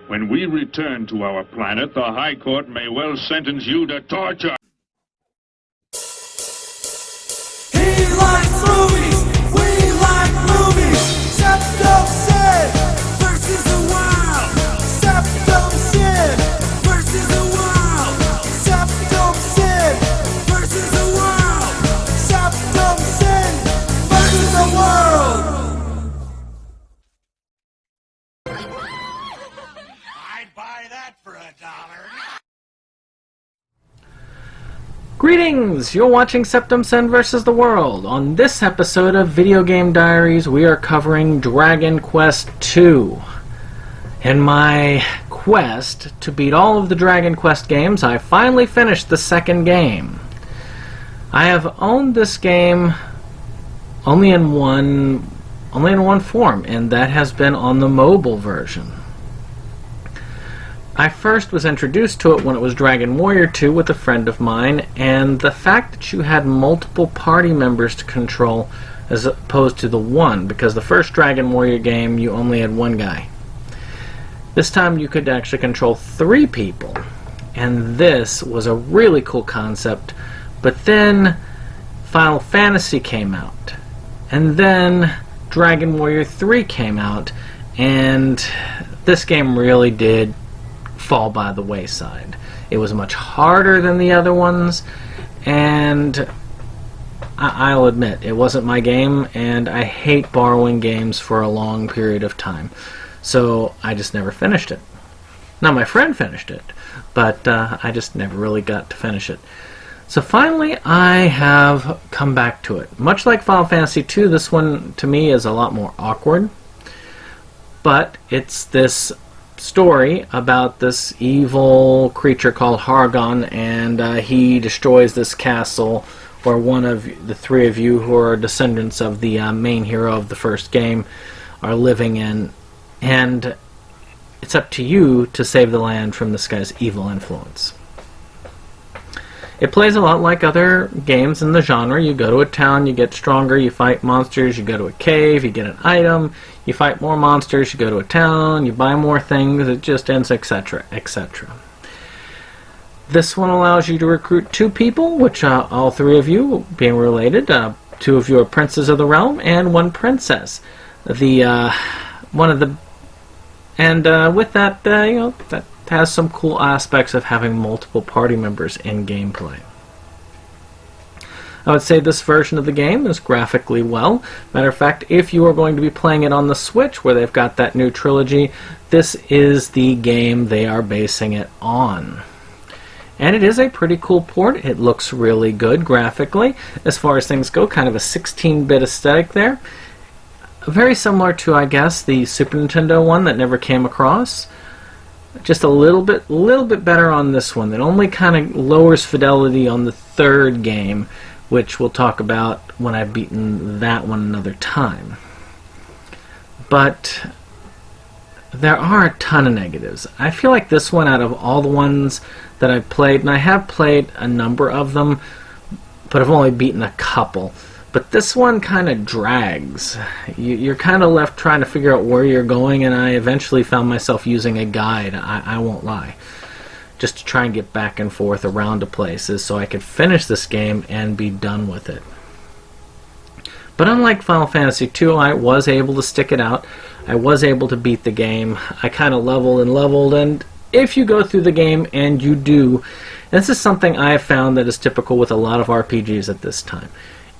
When we return to our planet, the High Court may well sentence you to torture. He likes movies, we like movies. Septum Sin versus the world. Septum Sin versus the world. Septum Sin versus the world. Septum Sin versus the world. I'd buy that for $1. Greetings! You're watching Septum Sin vs. the World. On this episode of Video Game Diaries, we are covering Dragon Quest II. In my quest to beat all of the Dragon Quest games, I finally finished the second game. I have owned this game only in one form, and that has been on the mobile version. I first was introduced to it when it was Dragon Warrior 2 with a friend of mine, and the fact that you had multiple party members to control as opposed to the one, because the first Dragon Warrior game you only had one guy. This time you could actually control 3 people, and this was a really cool concept. But then Final Fantasy came out, and then Dragon Warrior 3 came out, and this game really did fall by the wayside. It was much harder than the other ones, and I'll admit, it wasn't my game, and I hate borrowing games for a long period of time. So I just never finished it. Now my friend finished it, but I just never really got to finish it. So finally I have come back to it. Much like Final Fantasy II, this one to me is a lot more awkward, but it's this story about this evil creature called Hargon, and he destroys this castle where one of the 3 of you who are descendants of the main hero of the first game are living in, and it's up to you to save the land from this guy's evil influence. It plays a lot like other games in the genre. You go to a town, you get stronger, you fight monsters, you go to a cave, you get an item, you fight more monsters, you go to a town, you buy more things, it just ends, etc., etc. This one allows you to recruit 2 people, which all 3 of you being related. 2 of you are princes of the realm, and 1 princess. With that, that has some cool aspects of having multiple party members in gameplay. I would say this version of the game is graphically well. Matter of fact, if you are going to be playing it on the Switch, where they've got that new trilogy, this is the game they are basing it on. And it is a pretty cool port. It looks really good graphically. As far as things go, kind of a 16-bit aesthetic there. Very similar to, I guess, the Super Nintendo one that never came across. Just a little bit better on this one. That only kind of lowers fidelity on the 3rd game, which we'll talk about when I've beaten that one another time. But there are a ton of negatives. I feel like this one, out of all the ones that I've played, and I have played a number of them, but I've only beaten a couple. But this one kind of drags. You're kind of left trying to figure out where you're going, and I eventually found myself using a guide, I won't lie, just to try and get back and forth around to places so I could finish this game and be done with it. But unlike Final Fantasy II, I was able to stick it out. I was able to beat the game. I kind of leveled, and if you go through the game, and you do, and this is something I have found that is typical with a lot of RPGs at this time.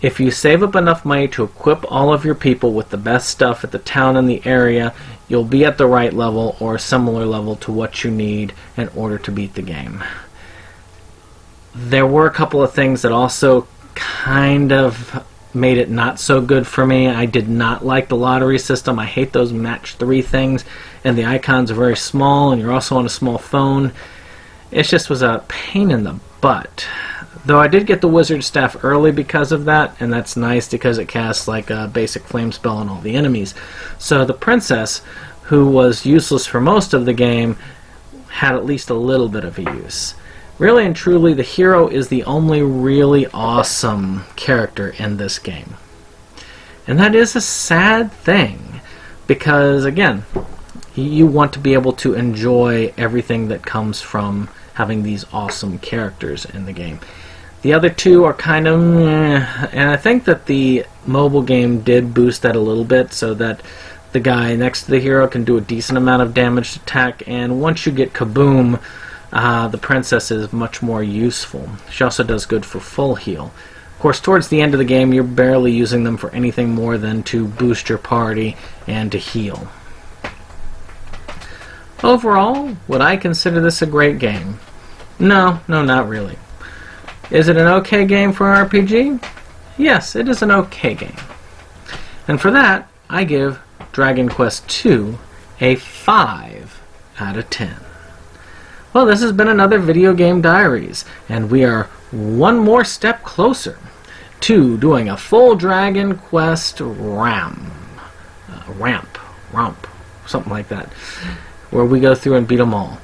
If you save up enough money to equip all of your people with the best stuff at the town and the area, you'll be at the right level or a similar level to what you need in order to beat the game. There were a couple of things that also kind of made it not so good for me. I did not like the lottery system. I hate those match 3 things, and the icons are very small, and you're also on a small phone. It just was a pain in the butt. Though I did get the wizard staff early because of that, and that's nice because it casts like a basic flame spell on all the enemies. So the princess, who was useless for most of the game, had at least a little bit of a use. Really and truly, the hero is the only really awesome character in this game. And that is a sad thing, because again, you want to be able to enjoy everything that comes from having these awesome characters in the game. The other two are kind of and I think that the mobile game did boost that a little bit so that the guy next to the hero can do a decent amount of damage to attack, and once you get Kaboom, the princess is much more useful. She also does good for full heal. Of course, towards the end of the game, you're barely using them for anything more than to boost your party and to heal. Overall, would I consider this a great game? No, not really. Is it an okay game for an RPG? Yes, it is an okay game. And for that, I give Dragon Quest II a 5 out of 10. Well, this has been another Video Game Diaries, and we are one more step closer to doing a full Dragon Quest ramp, something like that, where we go through and beat them all.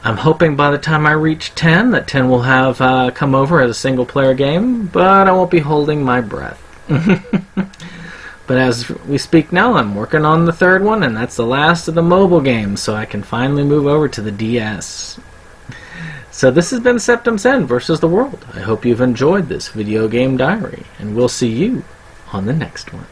I'm hoping by the time I reach 10, that 10 will have come over as a single-player game, but I won't be holding my breath. But as we speak now, I'm working on the third one, and that's the last of the mobile games, so I can finally move over to the DS. So this has been Septum's End versus the World. I hope you've enjoyed this Video Game Diary, and we'll see you on the next one.